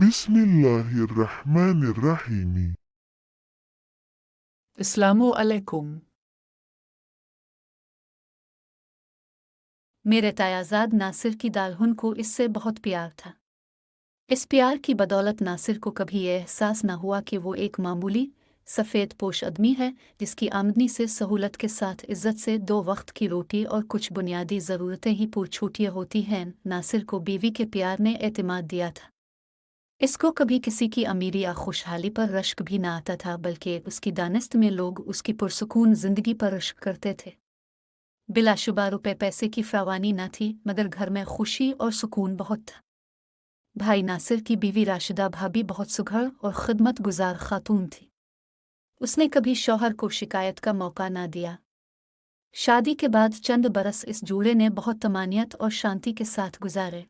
बिस्मिल्लाहिर्रहमानिर्रहीम। अस्सलामु अलैकुम। मेरे तायाजाद नासिर की दाल्हुन को इससे बहुत प्यार था। इस प्यार की बदौलत नासिर को कभी यह एहसास न हुआ कि वो एक मामूली सफ़ेद पोश आदमी है जिसकी आमदनी से सहूलत के साथ इज्जत से 2 वक्त की रोटी और कुछ बुनियादी ज़रूरतें ही पूछूटी होती हैं। नासिर को बीवी के प्यार ने एतमाद दिया था। इसको कभी किसी की अमीरी या खुशहाली पर रश्क भी न आता था, बल्कि उसकी दानिस्त में लोग उसकी पुरसुकून ज़िंदगी पर रश्क करते थे। बिलाशुबा रुपए पैसे की फ्रावानी न थी, मगर घर में खुशी और सुकून बहुत था। भाई नासिर की बीवी राशिदा भाभी बहुत सुघड़ और खिदमत गुजार खातून थी। उसने कभी शौहर को शिकायत का मौका न दिया। शादी के बाद चंद बरस इस जोड़े ने बहुत तमानियत और शांति के साथ गुजारे।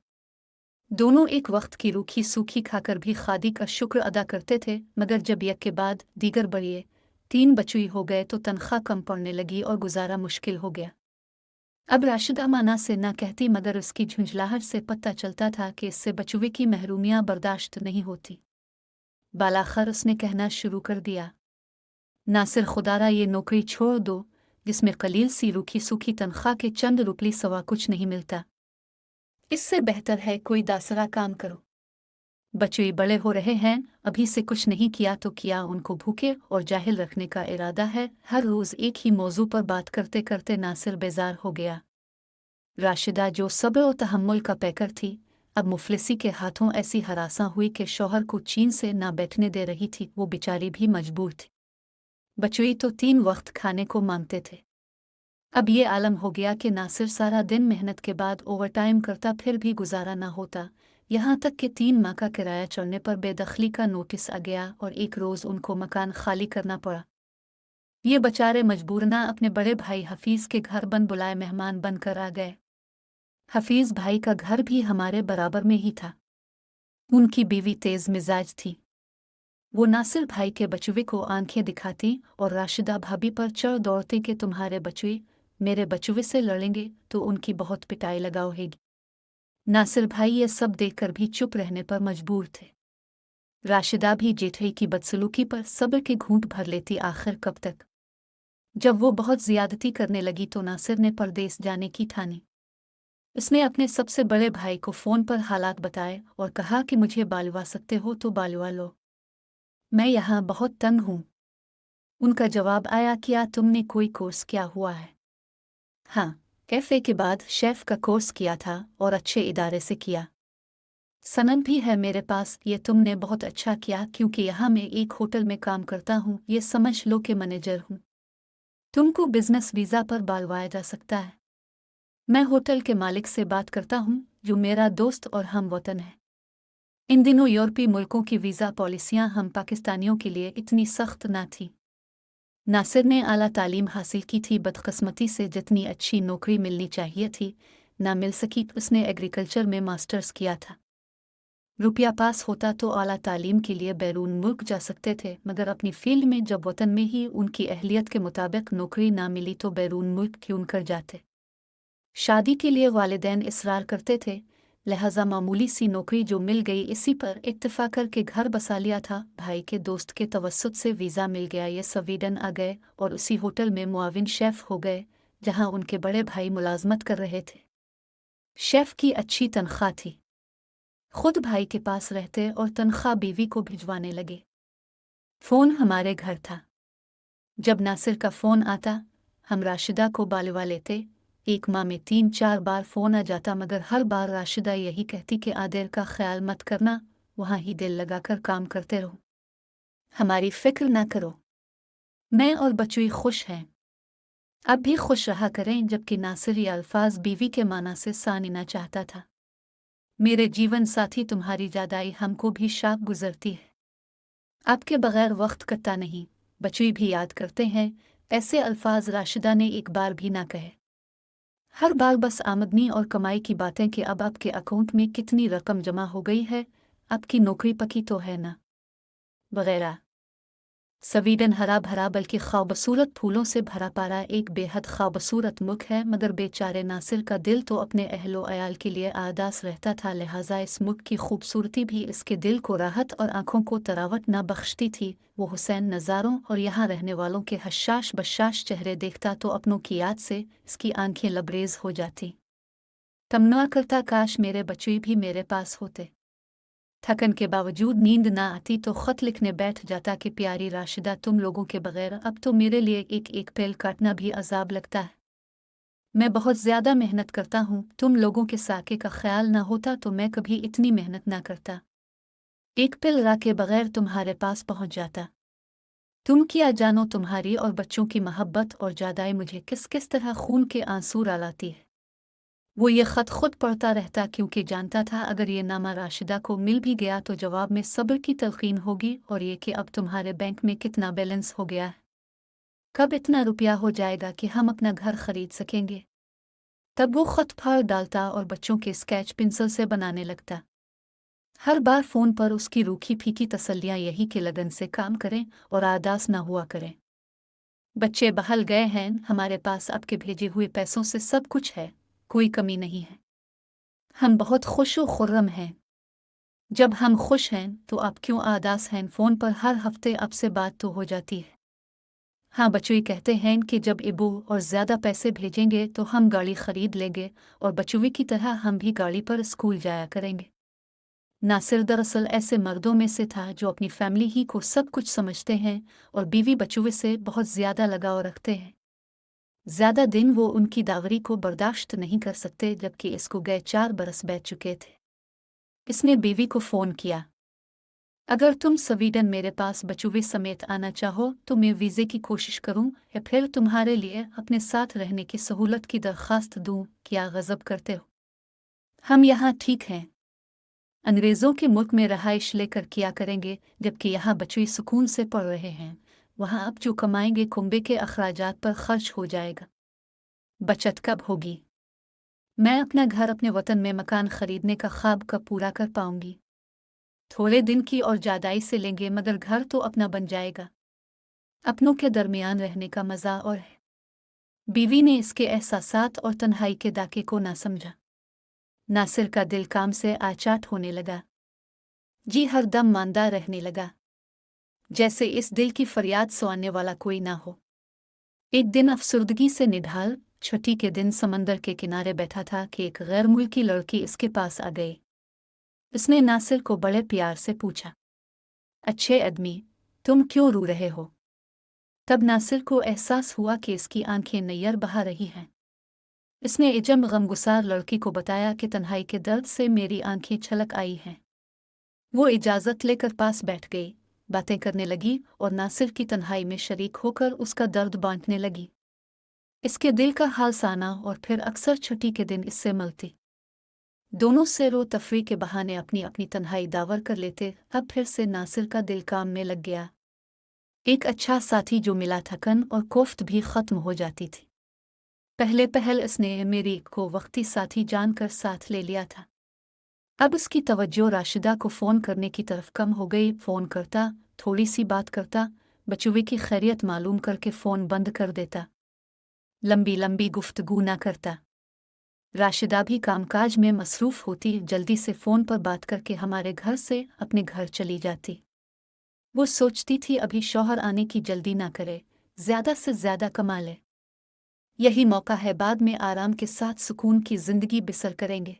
दोनों एक वक्त की रूखी सूखी खाकर भी खादी का शुक्र अदा करते थे, मगर जब एक के बाद दीगर बढ़िए 3 बच्चे हो गए तो तनख्वाह कम पड़ने लगी और गुजारा मुश्किल हो गया। अब राशिदा माना से ना कहती, मगर उसकी झुंझलाहट से पता चलता था कि इससे बचुए की महरूमियां बर्दाश्त नहीं होती। बालाखर उसने कहना शुरू कर दिया, नासिर खुदारा ये नौकरी छोड़ दो जिसमें कलील सी रूखी सूखी तनख्वाह के चंद रुपये सवा कुछ नहीं मिलता। इससे बेहतर है कोई दासरा काम करो। बच्चे बड़े हो रहे हैं, अभी से कुछ नहीं किया तो किया उनको भूखे और जाहिल रखने का इरादा है। हर रोज़ एक ही मौजू पर बात करते करते नासिर बेजार हो गया। राशिदा जो सब्र और तहम्मुल का पैकर थी, अब मुफलिसी के हाथों ऐसी हरासा हुई कि शौहर को चीन से ना बैठने दे रही थी। वो बेचारी भी मजबूर थी। बचुई तो 3 वक्त खाने को मांगते थे। अब ये आलम हो गया कि नासिर सारा दिन मेहनत के बाद ओवरटाइम करता, फिर भी गुजारा ना होता। यहाँ तक कि 3 माह का किराया चढ़ने पर बेदखली का नोटिस आ गया और एक रोज़ उनको मकान खाली करना पड़ा। ये बेचारे मजबूरना अपने बड़े भाई हफीज़ के घर बन बुलाए मेहमान बनकर आ गए। हफीज़ भाई का घर भी हमारे बराबर में ही था। उनकी बीवी तेज़ मिजाज थी। वो नासिर भाई के बचुए को आंखें दिखाती और राशिदा भाभी पर चढ़ दौड़ती कि तुम्हारे बचुए मेरे बचुए से लड़ेंगे तो उनकी बहुत पिटाई लगाओगी। नासिर भाई ये सब देखकर भी चुप रहने पर मजबूर थे। राशिदा भी जेठई की बदसलूकी पर सब्र के घूंट भर लेती। आखिर कब तक? जब वो बहुत ज्यादती करने लगी तो नासिर ने परदेस जाने की ठानी। उसने अपने सबसे बड़े भाई को फ़ोन पर हालात बताए और कहा कि मुझे बालवा सकते हो तो बालवा लो, मैं यहाँ बहुत तंग हूँ। उनका जवाब आया, क्या तुमने कोई कोर्स किया हुआ है? हाँ, कैफ़े के बाद शेफ़ का कोर्स किया था और अच्छे इदारे से किया। सनद भी है मेरे पास। ये तुमने बहुत अच्छा किया, क्योंकि यहाँ मैं एक होटल में काम करता हूँ। ये समझ लो कि मैनेजर हूँ। तुमको बिजनेस वीज़ा पर बालवाया जा सकता है। मैं होटल के मालिक से बात करता हूँ, जो मेरा दोस्त और हम वतन है। इन दिनों यूरोपीय मुल्कों की वीज़ा पॉलिसियाँ हम पाकिस्तानियों के लिए इतनी सख्त ना थी। नासिर ने आला तालीम हासिल की थी, बदकिस्मती से जितनी अच्छी नौकरी मिलनी चाहिए थी ना मिल सकी। उसने एग्रीकल्चर में मास्टर्स किया था। रुपया पास होता तो आला तालीम के लिए बैरून मुल्क जा सकते थे, मगर अपनी फील्ड में जब वतन में ही उनकी अहलियत के मुताबिक नौकरी ना मिली तो बैरून मुल्क क्यों कर जाते। शादी के लिए वालिदैन इसरार करते थे, लिहाजा मामूली सी नौकरी जो मिल गई इसी पर इत्तेफा करके घर बसा लिया था। भाई के दोस्त के तवस्सुत से वीज़ा मिल गया। ये स्वीडन आ गए और उसी होटल में मुआविन शेफ़ हो गए जहां उनके बड़े भाई मुलाजमत कर रहे थे। शेफ़ की अच्छी तनख्वाह थी। खुद भाई के पास रहते और तनख्वाह बीवी को भिजवाने लगे। फ़ोन हमारे घर था। जब नासिर का फ़ोन आता, हम राशिदा को बालवा लेते। एक माह में 3-4 बार फ़ोन आ जाता, मगर हर बार राशिदा यही कहती कि आदेर का ख्याल मत करना, वहाँ ही दिल लगाकर काम करते रहो, हमारी फ़िक्र ना करो, मैं और बच्चों खुश हैं। अब भी खुश रहा करें। जबकि नासिर ये अल्फाज बीवी के माना से सानिना चाहता था। मेरे जीवन साथी तुम्हारी जादाई हमको भी शाक गुजरती है। आपके बगैर वक्त कटता नहीं, बच्चे भी याद करते हैं। ऐसे अल्फाज राशिदा ने एक बार भी ना कहे। हर बार बस आमदनी और कमाई की बातें कि अब आपके अकाउंट में कितनी रकम जमा हो गई है, आपकी नौकरी पकी तो है ना, वगैरह। स्वीडन हरा भरा बल्कि खूबसूरत फूलों से भरा पारा एक बेहद खूबसूरत मुल्क है, मगर बेचारे नासिर का दिल तो अपने अहलो अयाल के लिए आदास रहता था। लिहाजा इस मुल्क की खूबसूरती भी इसके दिल को राहत और आंखों को तरावट न बख्शती थी। वो हुसैन नज़ारों और यहाँ रहने वालों के हशाश बशाश चेहरे देखता तो अपनों की याद से इसकी आंखें लबरेज हो जाती। तमन्ना करता काश मेरे बच्चे भी मेरे पास होते। थकन के बावजूद नींद ना आती तो ख़त लिखने बैठ जाता कि प्यारी राशिदा, तुम लोगों के बगैर अब तो मेरे लिए एक एक पेल काटना भी अजाब लगता है। मैं बहुत ज़्यादा मेहनत करता हूँ, तुम लोगों के साके का ख्याल ना होता तो मैं कभी इतनी मेहनत ना करता। एक पेल रा के बगैर तुम्हारे पास पहुँच जाता। तुम क्या जानो तुम्हारी और बच्चों की मोहब्बत और जादाई मुझे किस किस तरह खून के आंसू रुलाती है। वो ये ख़त खुद पढ़ता रहता क्योंकि जानता था अगर ये नामा राशिदा को मिल भी गया तो जवाब में सब्र की तलकीन होगी और ये कि अब तुम्हारे बैंक में कितना बैलेंस हो गया है, कब इतना रुपया हो जाएगा कि हम अपना घर खरीद सकेंगे। तब वो ख़त फाड़ डालता और बच्चों के स्केच पेंसिल से बनाने लगता। हर बार फ़ोन पर उसकी रूखी फीकी तसल्लियाँ यही कि लगन से काम करें और आदास न हुआ करें। बच्चे बहल गए हैं, हमारे पास आपके भेजे हुए पैसों से सब कुछ है, कोई कमी नहीं है। हम बहुत खुश व खुर्रम हैं। जब हम खुश हैं तो आप क्यों आदास हैं? फ़ोन पर हर हफ्ते आपसे बात तो हो जाती है। हाँ, बच्चों कहते हैं कि जब इबू और ज़्यादा पैसे भेजेंगे तो हम गाड़ी ख़रीद लेंगे और बचुए की तरह हम भी गाड़ी पर स्कूल जाया करेंगे। नासिर दरअसल ऐसे मर्दों में से था जो अपनी फैमिली ही को सब कुछ समझते हैं और बीवी बचुए से बहुत ज़्यादा लगाव रखते हैं। ज़्यादा दिन वो उनकी दावरी को बर्दाश्त नहीं कर सकते, जबकि इसको गए 4 बरस बीत चुके थे। इसने बीवी को फ़ोन किया, अगर तुम स्वीडन मेरे पास बचुए समेत आना चाहो तो मैं वीज़े की कोशिश करूं या फिर तुम्हारे लिए अपने साथ रहने की सहूलत की दरख्वास्त दूं? क्या गज़ब करते हो? हम यहाँ ठीक हैं। अंग्रेज़ों के मुल्क में रहाइश लेकर क्या करेंगे, जबकि यहाँ बचुए सुकून से पढ़ रहे हैं। वहाँ अब जो कमाएंगे कुंबे के अखराजात पर खर्च हो जाएगा। बचत कब होगी? मैं अपना घर अपने वतन में मकान खरीदने का ख्वाब कब पूरा कर पाऊंगी? थोड़े दिन की और जादाई से लेंगे मगर घर तो अपना बन जाएगा। अपनों के दरमियान रहने का मज़ा और है। बीवी ने इसके एहसासात और तन्हाई के दाके को ना समझा। नासिर का दिल काम से आचाट होने लगा। जी हर दम मांदा रहने लगा, जैसे इस दिल की फरियाद सुनाने वाला कोई ना हो। एक दिन अफसुर्दगी से निढाल छुट्टी के दिन समंदर के किनारे बैठा था कि एक गैर मुल्की लड़की इसके पास आ गई। उसने नासिर को बड़े प्यार से पूछा, अच्छे आदमी, तुम क्यों रो रहे हो? तब नासिर को एहसास हुआ कि इसकी आंखें नैयर बहा रही हैं। इसने इजम गमगुसार लड़की को बताया कि तन्हाई के दर्द से मेरी आंखें छलक आई हैं। वो इजाज़त लेकर पास बैठ गई, बातें करने लगी और नासिर की तन्हाई में शरीक होकर उसका दर्द बांटने लगी। इसके दिल का हाल साना और फिर अक्सर छुट्टी के दिन इससे मिलती। दोनों सैरो तफरी के बहाने अपनी अपनी तन्हाई दावर कर लेते। अब फिर से नासिर का दिल काम में लग गया। एक अच्छा साथी जो मिला, थकन और कोफ्त भी ख़त्म हो जाती थी। पहले पहल इसने मेरी को वक्ती साथी जानकर साथ ले लिया था। अब उसकी तवज्जो राशिदा को फ़ोन करने की तरफ कम हो गई। फ़ोन करता, थोड़ी सी बात करता, बचुए की खैरियत मालूम करके फ़ोन बंद कर देता। लंबी लंबी गुफ्तगू ना करता। राशिदा भी कामकाज में मसरूफ़ होती, जल्दी से फ़ोन पर बात करके हमारे घर से अपने घर चली जाती। वो सोचती थी अभी शौहर आने की जल्दी ना करे, ज़्यादा से ज़्यादा कमा ले। यही मौका है, बाद में आराम के साथ सुकून की ज़िंदगी बसर करेंगे।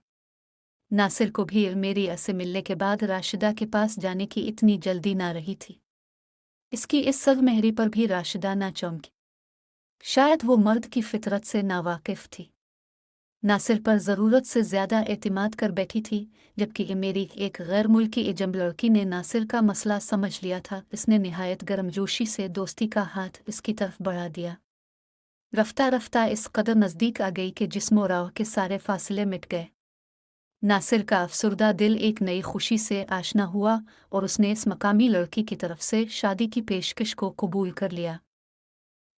नासिर को भी मेरी से मिलने के बाद राशिदा के पास जाने की इतनी जल्दी ना रही थी। इसकी इस सरमेहरी पर भी राशिदा ना चौंकी। शायद वो मर्द की फितरत से नावाकिफ़ थी। नासिर पर ज़रूरत से ज़्यादा एतमाद कर बैठी थी, जबकि मेरी एक गैर मुल्की एजम लड़की ने नासिर का मसला समझ लिया था। इसने निहायत गर्मजोशी से दोस्ती का हाथ इसकी तरफ बढ़ा दिया। रफ्ता रफ्ता इस कदर नज़दीक आ गई कि जिस्मो राह के सारे फासले मिट गए। नासिर का अफसुर्दा दिल एक नई खुशी से आशना हुआ और उसने इस मकामी लड़की की तरफ से शादी की पेशकश को कबूल कर लिया।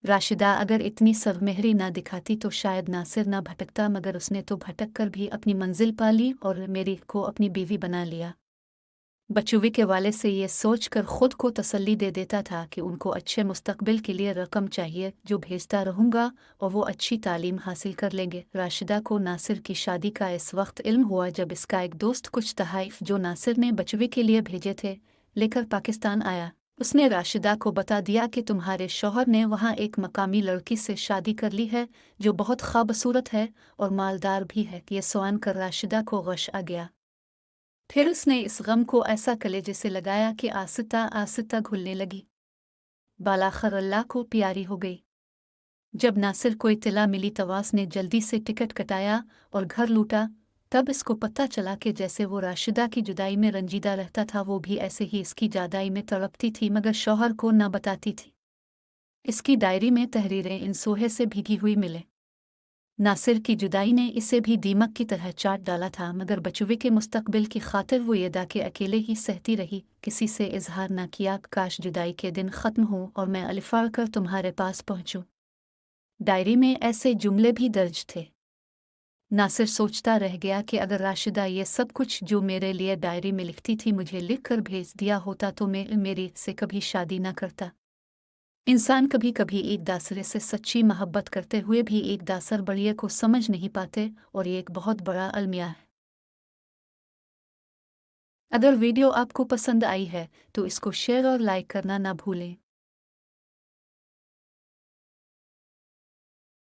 राशिदा अगर इतनी सरमेहरी ना दिखाती तो शायद नासिर ना भटकता, मगर उसने तो भटक कर भी अपनी मंजिल पा ली और मेरी को अपनी बीवी बना लिया। बचुवे के वाले से ये सोचकर खुद को तसल्ली दे देता था कि उनको अच्छे मुस्तकबिल के लिए रकम चाहिए जो भेजता रहूँगा और वो अच्छी तालीम हासिल कर लेंगे। राशिदा को नासिर की शादी का इस वक्त इल्म हुआ जब इसका एक दोस्त कुछ तहाइफ जो नासिर ने बचुवे के लिए भेजे थे लेकर पाकिस्तान आया। उसने राशिदा को बता दिया कि तुम्हारे शौहर ने वहाँ एक मकामी लड़की से शादी कर ली है जो बहुत खूबसूरत है और मालदार भी है। ये सुन कर राशिदा को गश आ गया। फिर उसने इस गम को ऐसा कलेजे से लगाया कि आस्ता आस्ता घुलने लगी। बालाखर अल्लाह को प्यारी हो गई। जब नासिर को इत्तला मिली तवास ने जल्दी से टिकट कटाया और घर लूटा। तब इसको पता चला कि जैसे वो राशिदा की जुदाई में रंजीदा रहता था वो भी ऐसे ही इसकी जादाई में तड़पती थी मगर शौहर को न बताती थी। इसकी डायरी में तहरीरें इन सोहे से भीगी हुई मिले। नासिर की जुदाई ने इसे भी दीमक की तरह चाट डाला था मगर बचुवे के मुस्तकबिल की खातिर वो ये दा के अकेले ही सहती रही, किसी से इजहार न किया। काश जुदाई के दिन ख़त्म हो और मैं अलिफाड़ कर तुम्हारे पास पहुंचूं। डायरी में ऐसे जुमले भी दर्ज थे। नासिर सोचता रह गया कि अगर राशिदा ये सब कुछ जो मेरे लिए डायरी में लिखती थी मुझे लिख कर भेज दिया होता तो मैं मेरी से कभी शादी न करता। इंसान कभी कभी एक दासरे से सच्ची मोहब्बत करते हुए भी एक दासर बड़िए को समझ नहीं पाते और ये एक बहुत बड़ा अलमिया है। अगर वीडियो आपको पसंद आई है तो इसको शेयर और लाइक करना ना भूलें।